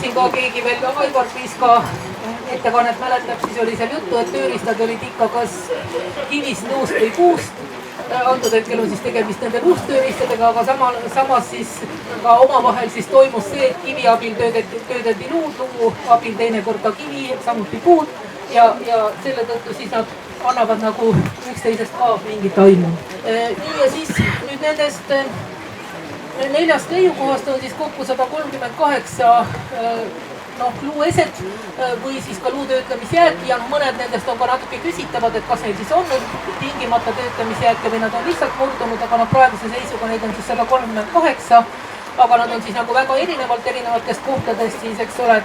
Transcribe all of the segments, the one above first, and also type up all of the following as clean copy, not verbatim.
siin ka keegi veel, Aivar Piiska ettekannet mäletab, siis oli seal juttu, et tööriistad olid ikka kas kivist, luust või puust. Antud hetkel on siis tegemist nende luusttööriistadega, aga samas siis ka omavahel siis toimus see, et kivi abil töödeldi luud, luu abil teinekord ka kivi, samuti puud ja selle tõttu siis nad annavad nagu üksteisest ka mingit aimu. Nii ja siis nüüd nendest 4 leiukohast on siis kokku 138 luueset või siis ka luutöötlemisjääki ja mõned nendest on ka natuke küsitavad, et kas neil siis on tingimata töötlemisjääke või nad on lihtsalt murdunud, aga praeguse seisuga neid on siis 138, aga nad on siis nagu väga erinevatest kohtadest siis, eks ole,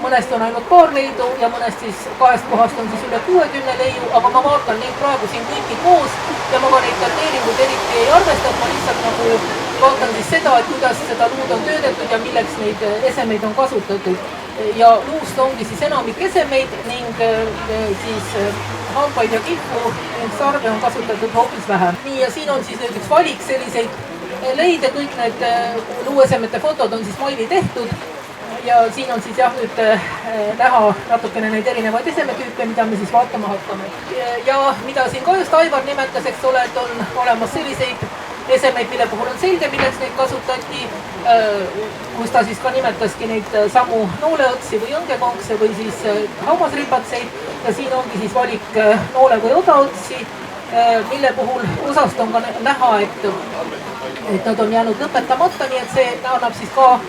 mõnest on ainult paar leidu ja mõnest siis 2 kohast on siis üle 60 leiu, aga ma vaatan neid praegu siin kõiki koos ja ma ka neid dateeringuid eriti ei arvesta, et ma lihtsalt nagu vaatan siis seda, et kuidas seda luud on töödetud ja milleks neid esemeid on kasutatud. Ja luust ongi siis enamik esemeid ning siis hambaid ja kihvu ning sarve on kasutatud hoopis vähem. Nii ja siin on siis nüüd üks valik selliseid leide, kõik need luuesemete fotod on siis maili tehtud. Ja siin on siis jah nüüd näha natukene neid erinevaid esemetüüpe, mida me siis vaatama hakkame. Ja mida siin ka just Aivar nimetas, eks ole, et on olemas selliseid esemeid, mille puhul on selge, milleks neid kasutati, kus ta siis ka nimetaski neid samu nooleotsi või õngekonkse või siis hammasripatseid ja siin ongi siis valik noole või odaotsi, mille puhul osast on ka näha, et nad on jäänud lõpetamata, nii et see annab siis ka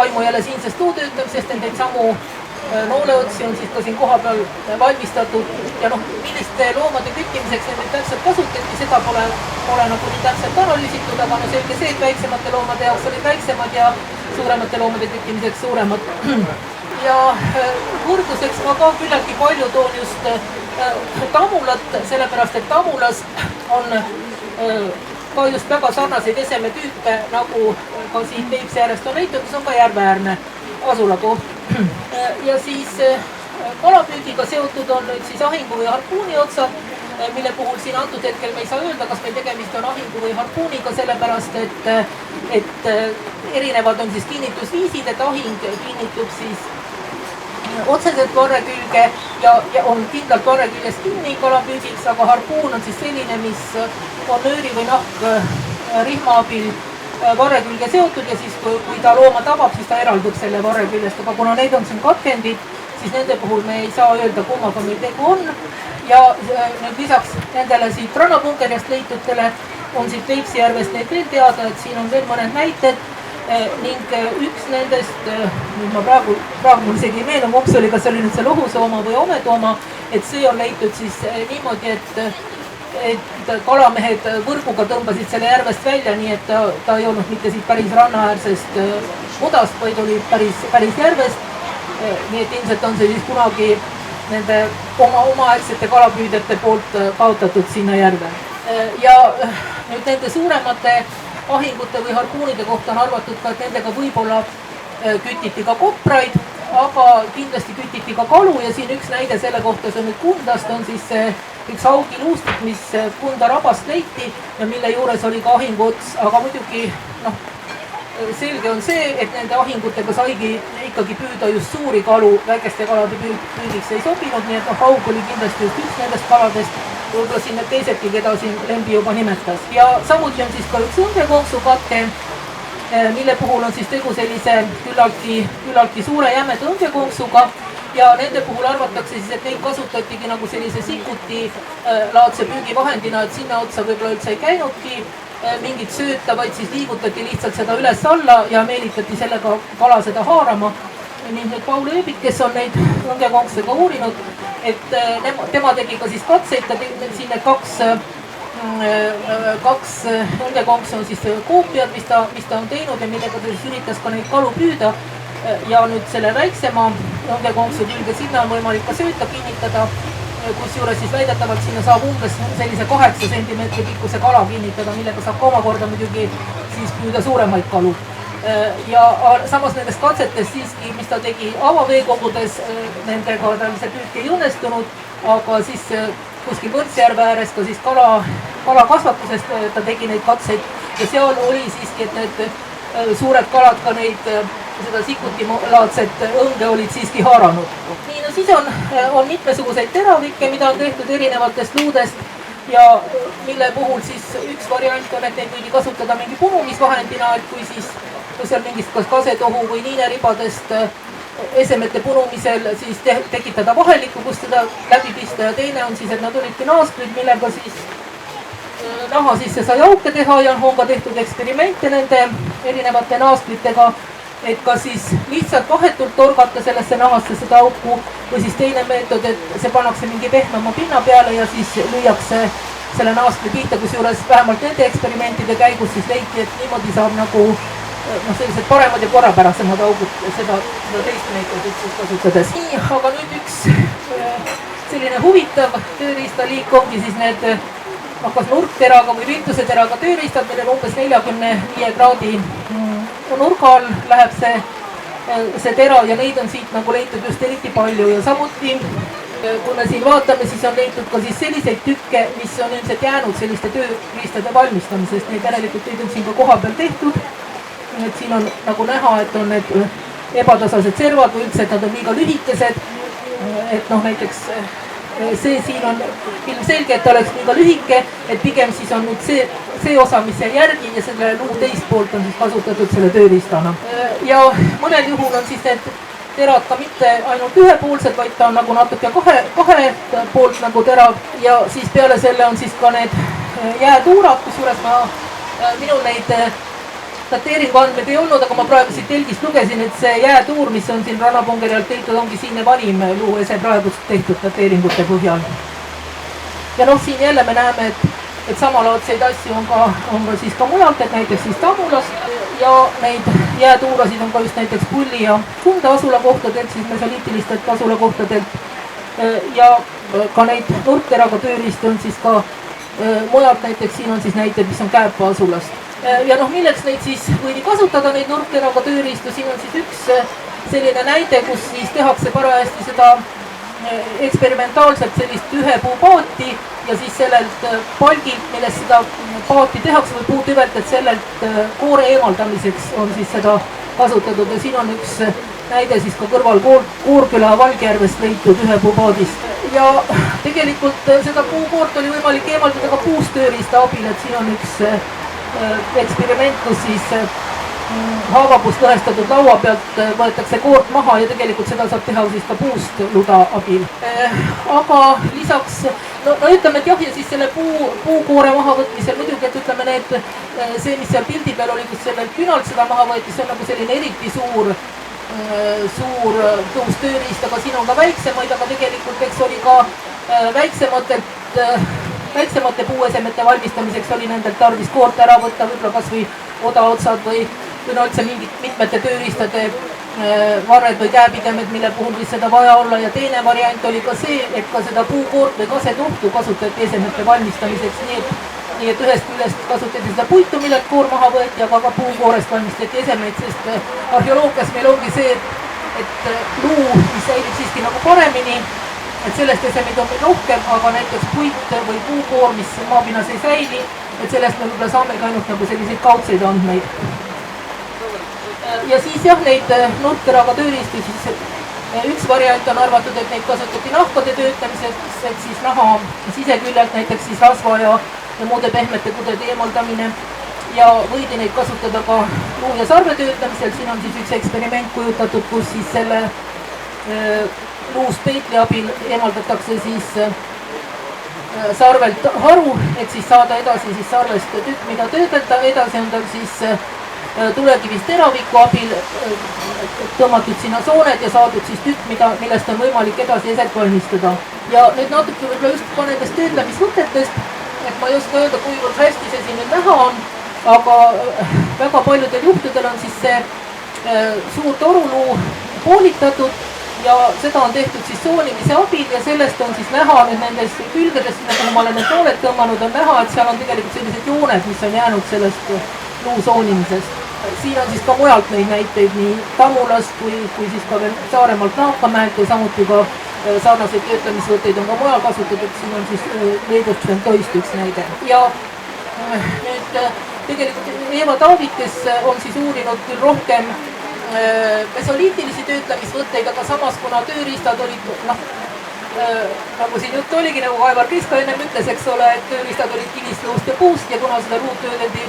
aimu jälle siinsest luutöötamisest, neid samu nooleotsi on siis ka siin koha peal valmistatud ja milliste loomade küttimiseks neid täpselt kasutati, seda pole nagu nii täpselt analüüsitud, aga selge see, et väiksemate loomade jaoks olid väiksemad ja suuremate loomade küttimiseks suuremad. Ja võrdluseks ma ka küllaltki palju toon just tamulat, sellepärast et tamulas on ka just väga sarnaseid esemetüüpe, nagu ka siin Peipsi äärest on leitud, mis on ka järveäärne asulakoht. Ja siis kalapüügiga seotud on nüüd siis ahingu või harpuuni otsad, mille puhul siin antud hetkel me ei saa öelda, kas meil tegemist on ahingu või harpuuniga, sellepärast et erinevad on siis kinnitusviisid, et ahing kinnitub siis otseselt varre külge ja on kindlalt varre küljest kinni kalapüügiks, aga harpuun on siis selline, mis on nööri või nahk rihma abil varre külge seotud ja siis kui ta looma tabab, siis ta eraldub selle varre küljest, aga kuna neid on siin katkendid, siis nende puhul me ei saa öelda, kummaga meil tegu on. Ja nüüd lisaks nendele siit rannapunkerjast leitutele on siit Peipsi järvest neid veel teada, et siin on veel mõned näited ning üks nendest, nüüd ma praegu mul isegi ei meenu, kumb see oli, kas oli nüüd see lohusooma või ometooma, et see on leitud siis niimoodi, et kalamehed võrguga tõmbasid selle järvest välja, nii et ta ei olnud mitte siit päris rannaäärsest mudast, vaid oli päris järvest. Nii et ilmselt on see siis kunagi nende omaaegsete kalapüüdjate poolt kaotatud sinna järve. Ja nüüd nende suuremate ahingute või harpuunide kohta on arvatud ka, et nendega võib-olla kütiti ka kopraid, aga kindlasti kütiti ka kalu ja siin üks näide selle kohta, see on nüüd Kundast, on siis üks haugiluustik, mis Kunda rabast leiti ja mille juures oli ka ahinguots, aga muidugi selge on see, et nende ahingutega saigi ikkagi püüda just suuri kalu, väikeste kalade püüdiks ei sobinud, nii et haug oli kindlasti just üks nendest kaladest, võib-olla siin need teisedki, keda siin Lembi juba nimetas. Ja samuti on siis ka üks õngekonksukatke, mille puhul on siis tegu sellise küllaltki suure jämeda õngekonksuga ja nende puhul arvatakse siis, et neid kasutatigi nagu sellise sikuti laadse püügivahendina, et sinna otsa võib-olla üldse ei käinudki mingit sööta, vaid siis liigutati lihtsalt seda üles-alla ja meelitati sellega kala seda haarama. Ning nüüd Paul Ööbik, kes on neid õngekonksega uurinud, et tema tegi ka siis katseid, ta tegi siin need kaks õngekonkse on siis koopiad, mis ta on teinud ja millega ta siis üritas ka neid kalu püüda. Ja nüüd selle väiksema õngekonksu külge sinna on võimalik ka sööta kinnitada, kusjuures siis väidetavalt sinna saab umbes sellise 8 sentimeetri pikkuse kala kinnitada, millega saab ka omakorda muidugi siis püüda suuremaid kalu. Ja samas nendest katsetest siiski, mis ta tegi avaveekogudes, nendega tal see püük ei õnnestunud, aga siis kuskil Võrtsjärve ääres ka siis kalakasvatusest ta tegi neid katseid ja seal oli siiski, et need suured kalad ka neid seda sikutilaadset õnge olid siiski haaranud. Nii, no siis on mitmesuguseid teravikke, mida on tehtud erinevatest luudest ja mille puhul siis üks variant on, et neid võidi kasutada mingi punumisvahendina, et kui seal mingist kas kasetohu või niineribadest esemete punumisel siis tekitada vahelikku, kus seda läbi pista ja teine on siis, et nad olidki naaskrid, millega siis naha sisse sai auke teha ja on ka tehtud eksperimente nende erinevate naaskritega, et ka siis lihtsalt vahetult torgata sellesse nahasse seda auku või siis teine meetod, et see pannakse mingi pehmema pinna peale ja siis lüüakse selle naaskri pihta, kusjuures vähemalt nende eksperimentide käigus siis leiti, et niimoodi saab nagu sellised paremad ja korrapärasemad augud seda teist meetodit siis kasutades. Nii, aga nüüd üks selline huvitav tööriistaliik ongi siis need kas nurkteraga või rintuseteraga tööriistad, millel umbes 45 kraadi nurga all läheb see tera ja neid on siit nagu leitud just eriti palju ja samuti kui me siin vaatame, siis on leitud ka siis selliseid tükke, mis on ilmselt jäänud selliste tööriistade valmistamisest, neid järelikult neid on siin ka koha peal tehtud. Et siin on nagu näha, et on need ebatasased servad või üldse, et nad on liiga lühikesed. Et näiteks see siin on ilmselge, et ta oleks liiga lühike, et pigem siis on nüüd see osa, mis jäi järgi ja selle luu teist poolt on siis kasutatud selle tööriistana. Ja mõnel juhul on siis need terad ka mitte ainult ühepoolsed, vaid ta on nagu natuke kahe poolt nagu terav ja siis peale selle on siis ka need jäätuurad, kusjuures minul neid dateeringu andmed ei olnud, aga ma praegu siit telgist lugesin, et see jäätuur, mis on siin Rannapungeri alt tehtud, ongi siinne vanim luuese praegust tehtud dateeringute põhjal. Ja siin jälle me näeme, et samalaadseid asju on ka siis ka mujalt, et näiteks siis Tammulast ja neid jäätuurasid on ka just näiteks Pulli ja Kunde asulakohtadelt, siis mesoliitilistelt asulakohtadelt ja ka neid nurkteraga tööriiste on siis ka mujalt, näiteks siin on siis näited, mis on Kääpa asulast. Ja milleks neid siis võidi kasutada, neid nurkteraga tööriistu, siin on siis üks selline näide, kus siis tehakse parajasti seda eksperimentaalselt sellist ühe puu paati ja siis sellelt palgilt, millest seda paati tehakse või puutüvelt, et sellelt koore eemaldamiseks on siis seda kasutatud ja siin on üks näide siis ka kõrval Koorküla Valgjärvest leitud ühe puu paadist. Ja tegelikult seda puukoort oli võimalik eemaldada ka puust tööriista abil, et siin on üks eksperiment, kus siis haavapuust lõhestatud laua pealt võetakse koort maha ja tegelikult seda saab teha siis ka puust luda abil. Aga lisaks, ütleme, et jah, ja siis selle puukoore maha võtmisel muidugi, et ütleme see, mis seal pildi peal oli, kus sellelt künalt seda maha võeti, see on nagu selline eriti suur tõus tööriist, aga siin on ka väiksemaid, aga tegelikult eks oli ka väiksemate puuesemete valmistamiseks oli nendelt tarvis koort ära võtta, võib-olla kas või odaotsad või üldse mitmete tööriistade varred või käepidemed, mille puhul võis seda vaja olla ja teine variant oli ka see, et ka seda puukoort või kasetuhtu kasutati esemete valmistamiseks, nii et ühest küljest kasutati seda puitu, millelt koor maha võeti, aga ka puukoorest valmistati esemeid, sest arheoloogias meil ongi see, et luu, mis säilib siiski nagu paremini, et sellest esemeid on meil rohkem, aga näiteks puit või puukoor, mis maapinnas ei säili, et sellest me võib-olla saamegi ainult nagu selliseid kaudseid andmeid. Ja siis jah, neid nurkteraga tööriistu siis üks variant on arvatud, et neid kasutati nahkade töötamiseks, et siis naha siseküljelt näiteks siis rasva ja muude pehmete kudede eemaldamine ja võidi neid kasutada ka luu ja sarve töötamisel. Siin on siis üks eksperiment kujutatud, kus siis selle luust peitli abil eemaldatakse siis sarvelt haru, et siis saada edasi siis sarvest tükk, mida töödelda, edasi on tal siis tulekivist teraviku abil tõmmatud sinna sooned ja saadud siis tükk, millest on võimalik edasi eset valmistada. Ja nüüd natuke võib-olla just ka nendest töötlemisvõtetest, et ma ei oska öelda, kuivõrd hästi see siin nüüd näha on, aga väga paljudel juhtudel on siis see suur toruluu poolitatud ja seda on tehtud siis soonimise abil ja sellest on siis näha nüüd nendes külgedes, nagu ma olen need pooled tõmmanud, on näha, et seal on tegelikult sellised jooned, mis on jäänud sellest luu soonimisest. Siin on siis ka mujalt neid näiteid nii Tammulast kui siis ka veel Saaremaalt Naakamäelt ja samuti ka sarnaseid töötlemisvõtteid on ka mujal kasutatud, siin on siis Leedust Ventoist üks näide. Ja nüüd tegelikult Eeva Taavik, kes on siis uurinud küll rohkem mesoliitilisi töötlemisvõtteid, aga samas kuna tööriistad olid, nagu siin jutt oligi, nagu Aivar Kiska ennem ütles, eks ole, et tööriistad olid kivist, luust ja puust ja kuna seda luud töödeldi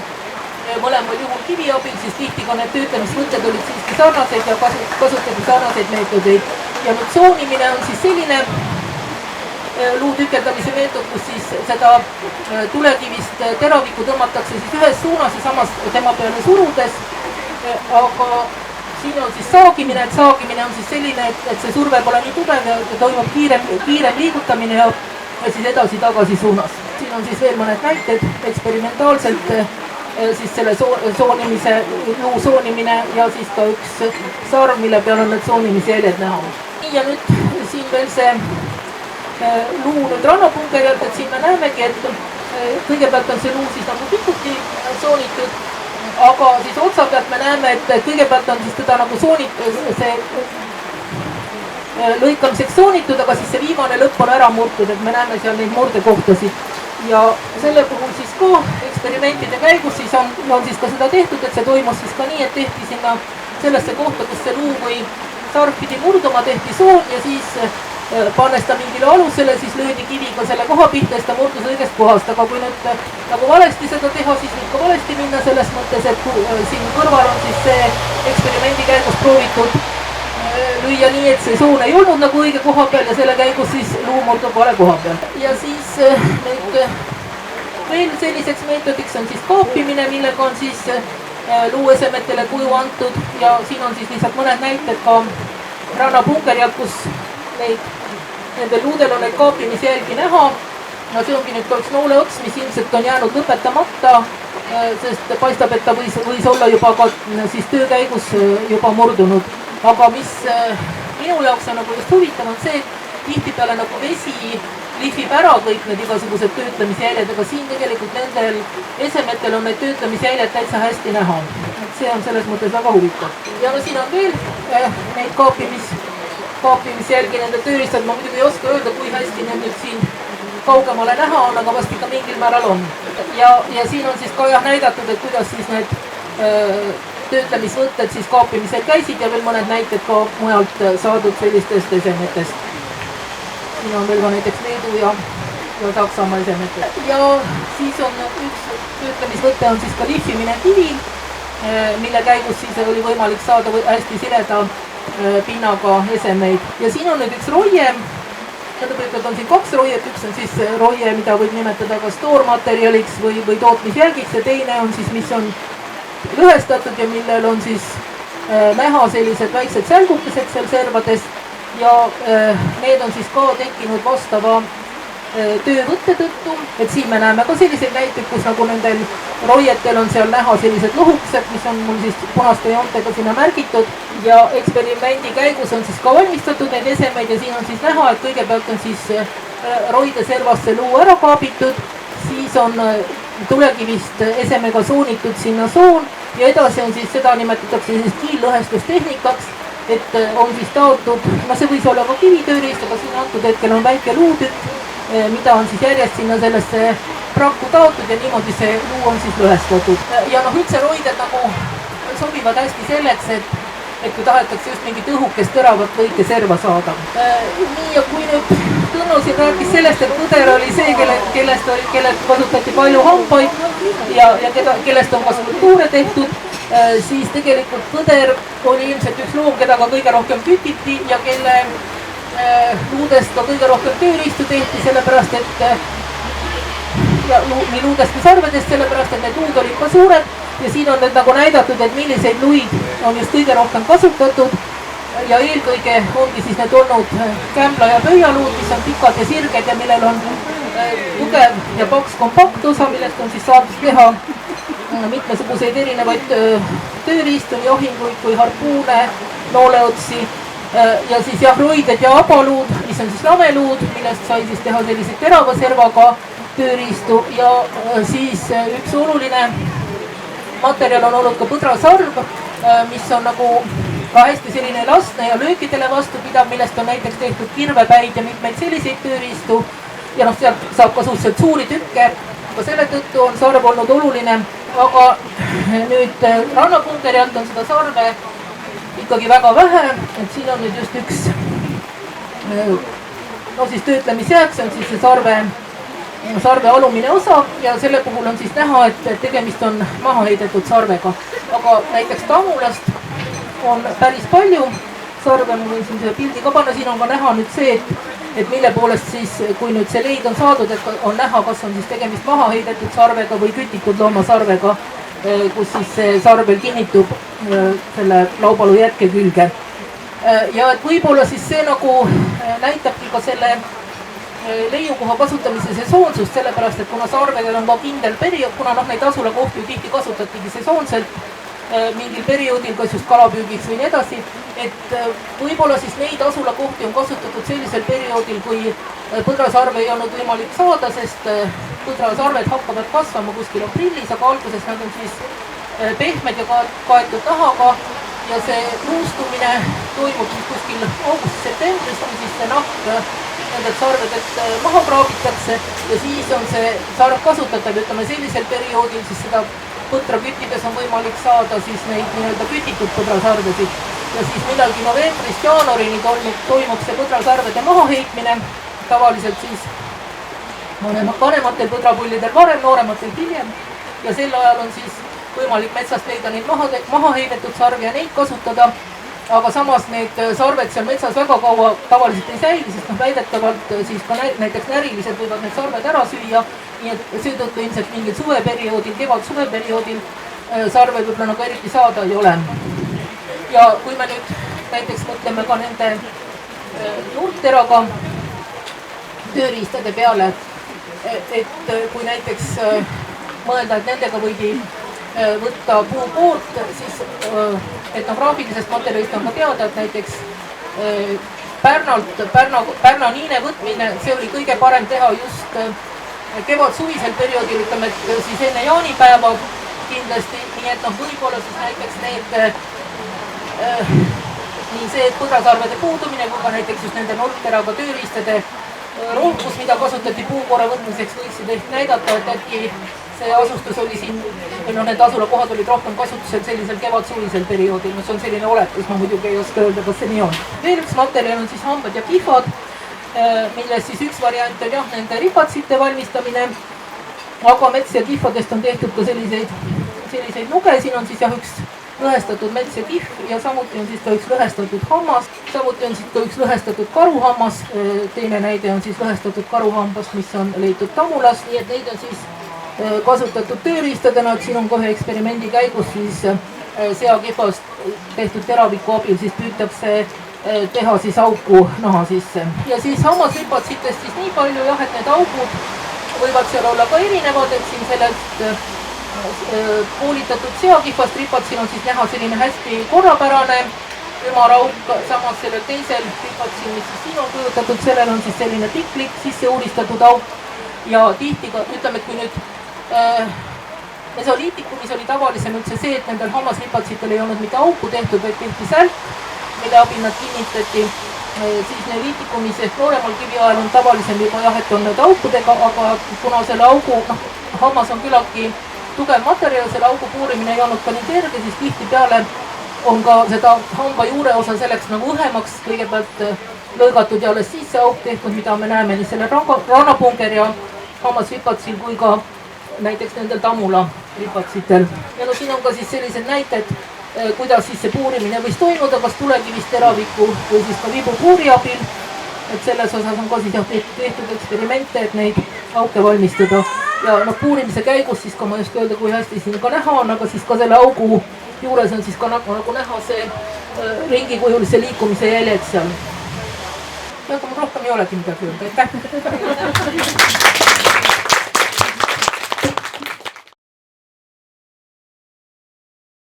mõlemal juhul kivi abil, siis tihti ka need töötlemisvõtted olid siiski sarnased ja kasutati sarnaseid meetodeid. Ja nüüd soonimine on siis selline luu tükeldamise meetod, kus siis seda tulekivist teravikku tõmmatakse siis ühes suunas ja samas tema peale surudes, aga siin on siis saagimine, et saagimine on siis selline, et see surve pole nii tugev ja toimub kiirem liigutamine ja siis edasi-tagasi suunas. Siin on siis veel mõned näited eksperimentaalselt siis selle soonimise, luu soonimine ja siis ka üks sarv, mille peal on need soonimisjäljed näha. Ja nüüd siin veel see luu nüüd rannapungerjalt, et siin me näemegi, et kõigepealt on see luu siis nagu pikuti soonitud, aga siis otsa pealt me näeme, et kõigepealt on siis teda nagu soonitud, see lõikamiseks soonitud, aga siis see viimane lõpp on ära murtud, et me näeme seal neid murdekohtasid. Ja selle puhul siis ka eksperimentide käigus siis on siis ka seda tehtud, et see toimus siis ka nii, et tehti sinna sellesse kohta, kus see luu või sarv pidi murduma, tehti soon ja siis pannes ta mingile alusele, siis löödi kiviga selle koha pihta ja siis ta murdus õigest kohast, aga kui nüüd nagu valesti seda teha, siis võib ka valesti minna selles mõttes, et siin kõrval on siis see eksperimendi käigus proovitud lüüa nii, et see soon ei olnud nagu õige koha peal ja selle käigus siis luu murdub vale koha peal. Ja siis nüüd veel selliseks meetodiks on siis kaapimine, millega on siis luuesemetele kuju antud ja siin on siis lihtsalt mõned näited ka rannapungerjalt, kus nendel luudel on neid kaapimisjälgi näha. No see ongi nüüd ka üks nooleots, mis ilmselt on jäänud lõpetamata, sest paistab, et ta võis olla juba ka siis töö käigus juba murdunud. Aga mis minu jaoks on nagu just huvitav on see, et tihtipeale nagu vesi lihvib ära kõik need igasugused töötlemisjäljed, aga siin tegelikult nendel esemetel on need töötlemisjäljed täitsa hästi näha. Et see on selles mõttes väga huvitav. Ja no siin on veel neid kaapimisjälgi nende tööriistad, ma muidugi ei oska öelda, kui hästi need nüüd siin kaugemale näha on, aga vast ikka mingil määral on. Ja siin on siis ka näidatud, et kuidas siis need töötlemisvõtted siis kaapimisel käisid ja veel mõned näited ka mujalt saadud sellistest esemetest. Siin on veel ka näiteks Leedu ja Saksamaa esemetest. Ja siis on üks töötlemisvõte on siis ka lihvimine kivil, mille käigus siis oli võimalik saada hästi sileda pinnaga esemeid. Ja siin on nüüd üks roie, tähendab, on siin kaks roiet, üks on siis roie, mida võib nimetada kas toormaterjaliks või tootmisjälgiks ja teine on siis, mis on lõhestatud ja millel on siis näha sellised väiksed sälgukesed seal servades ja need on siis ka tekkinud vastava töövõtte tõttu, et siin me näeme ka selliseid näiteid, kus nagu nendel roietel on seal näha sellised lohukesed, mis on mul siis punaste joontega sinna märgitud ja eksperimendi käigus on siis ka valmistatud neid esemeid ja siin on siis näha, et kõigepealt on siis roide servas see luu ära kaabitud, siis on tulekivist esemega soonitud sinna soon ja edasi on siis seda nimetatakse siis kiillõhestustehnikaks, et on siis taotud, no see võis olla ka kivitööriist, aga siin antud hetkel on väike luutükk, mida on siis järjest sinna sellesse prakku taotud ja niimoodi see luu on siis lõhestatud. Ja noh, üldse roided nagu sobivad hästi selleks, et kui tahetakse just mingit õhukest teravat lõike serva saada. Nii ja kui nüüd Tõnu siin rääkis sellest, et põder oli see, kellest kasutati palju hambaid ja kellest on ka skulptuure tehtud, siis tegelikult põder oli ilmselt üks loom, keda ka kõige rohkem kütiti ja kelle luudest ka kõige rohkem tööriistu tehti, sellepärast et ja nii luudest kui sarvedest, sellepärast et need luud olid ka suured ja siin on nüüd nagu näidatud, et milliseid luid on just kõige rohkem kasutatud ja eelkõige ongi siis need olnud kämbla ja pöialuud, mis on pikad ja sirged ja millel on tugev ja paks kompaktosa, millest on siis saadud teha mitmesuguseid erinevaid tööriistu, nii johinguid kui harpuune, nooleotsi ja siis roided ja abaluud, mis on siis lameluud, millest sai siis teha selliseid terava servaga tööriistu ja siis üks oluline materjal on olnud ka põdrasarv, mis on nagu ka hästi selline elastne ja löökidele vastupidav, millest on näiteks tehtud kirvepäid ja mitmeid selliseid tööriistu ja noh, sealt saab ka suhteliselt suuri tükke, aga selle tõttu on sarv olnud oluline, aga nüüd rannapungerjalt on seda sarve ikkagi väga vähe, et siin on nüüd just üks no siis töötlemisjääk, see on siis see sarve alumine osa ja selle puhul on siis näha, et tegemist on maha heidetud sarvega. Aga näiteks tamulast on päris palju sarve, ma võin siin selle pildi ka panna, siin on ka näha nüüd see, et mille poolest siis, kui nüüd see leid on saadud, et on näha, kas on siis tegemist maha heidetud sarvega või kütitud loomasarvega, kus siis see sarvel kinnitub selle laubalu jätke külge. Ja et võib-olla siis see nagu näitabki ka selle leiukoha kasutamise sesoonsust, sellepärast et kuna sarvedel on ka kindel periood, kuna neid asulakohti ju tihti kasutatigi sesoonselt mingil perioodil, kas just kalapüügiks või nii edasi, et võib-olla siis neid asulakohti on kasutatud sellisel perioodil, kui põdrasarve ei olnud võimalik saada, sest põdrasarved hakkavad kasvama kuskil aprillis, aga alguses nad on siis pehmed ja kaetud nahaga ja see luustumine toimub siis kuskil augustis-septembris, on siis see nahk nendelt sarvedelt maha kraabitakse ja siis on see sarv kasutatav, ütleme sellisel perioodil siis seda põtra küttides on võimalik saada siis neid nii-öelda kütitud põdrasarvesid ja siis millalgi novembrist jaanuarini toimub see põdrasarvede mahaheitmine, tavaliselt siis vanematel põdrapullidel varem, noorematel hiljem ja sel ajal on siis võimalik metsast leida neid maha heidetud sarvi ja neid kasutada, aga samas need sarved seal metsas väga kaua tavaliselt ei säili, sest väidetavalt siis ka näiteks närilised võivad need sarved ära süüa, nii et seetõttu ilmselt mingil suveperioodil, kevad-suveperioodil sarve võib-olla nagu eriti saada ei ole. Ja kui me nüüd näiteks mõtleme ka nende nurkteraga tööriistade peale, et kui näiteks mõelda, et nendega võidi võtta puukoort, siis etnograafilisest materjalist on ka teada, et näiteks Pärna niine võtmine, see oli kõige parem teha just kevad-suvisel perioodil, ütleme, et siis enne jaanipäeva kindlasti, nii et võib-olla siis näiteks need, nii see põdrasarvede puudumine, kui ka näiteks just nende nurkteraga tööriistade rohkus, mida kasutati puukoore võtmiseks, võiksid ehk näidata, et äkki see asustus oli siin, või need asulakohad olid rohkem kasutusel sellisel kevad-suvisel perioodil, no see on selline oletus, ma muidugi ei oska öelda, kas see nii on. Veel üks materjal on siis hambad ja kihvad, milles siis üks variant on jah, nende ripatsite valmistamine, aga mets ja kihvadest on tehtud ka selliseid nuge, siin on siis jah üks lõhestatud mets ja kihv ja samuti on siis ka üks lõhestatud hammas, samuti on siis ka üks lõhestatud karuhammas, teine näide on siis lõhestatud karuhambast, mis on leitud Tamulas, nii et neid on siis kasutatud tööriistadena, et siin on kohe eksperimendi käigus siis seakihvast tehtud teraviku abil siis püütakse teha siis auku naha sisse. Ja siis hammasripatsitest siis nii palju jah, et need augud võivad seal olla ka erinevad, et siin sellest koolitatud seakihvast ripatsil on siis näha selline hästi korrapärane ümarauk, samas sellel teisel ripatsil, mis siis siin on kujutatud, sellel on siis selline piklik sisse uuristatud auk ja tihti ka, ütleme, et kui nüüd mesoliitikumis oli tavalisem üldse see, et nendel hammasripatsitel ei olnud mitte auku tehtud, vaid tehti sälk, mille abil nad kinnitati, siis neoliitikumis ehk nooremal kiviajal on tavalisem juba jah, et on need aukudega, aga kuna selle augu, hammas on küllaltki tugev materjal, selle augu puurimine ei olnud ka nii kerge, siis tihtipeale on ka seda hamba juure osa selleks nagu õhemaks kõigepealt lõõgatud ja alles siis see auk tehtud, mida me näeme nii selle rannapunger ja hammasripatsil kui ka näiteks nendel Tamula ripatsitel. Ja no siin on ka siis sellised näited, kuidas siis see puurimine võis toimuda, kas tulekivist teraviku või siis ka vibupuuri abil. Et selles osas on ka siis jah tehtud eksperimente, et neid auke valmistada. Ja puurimise käigus siis ka ma just öelda, kui hästi siin ka näha on, aga siis ka selle augu juures on siis ka nagu näha see ringikujulise liikumise jäljed seal. Ja kui mul rohkem ei olegi midagi öelda, aitäh!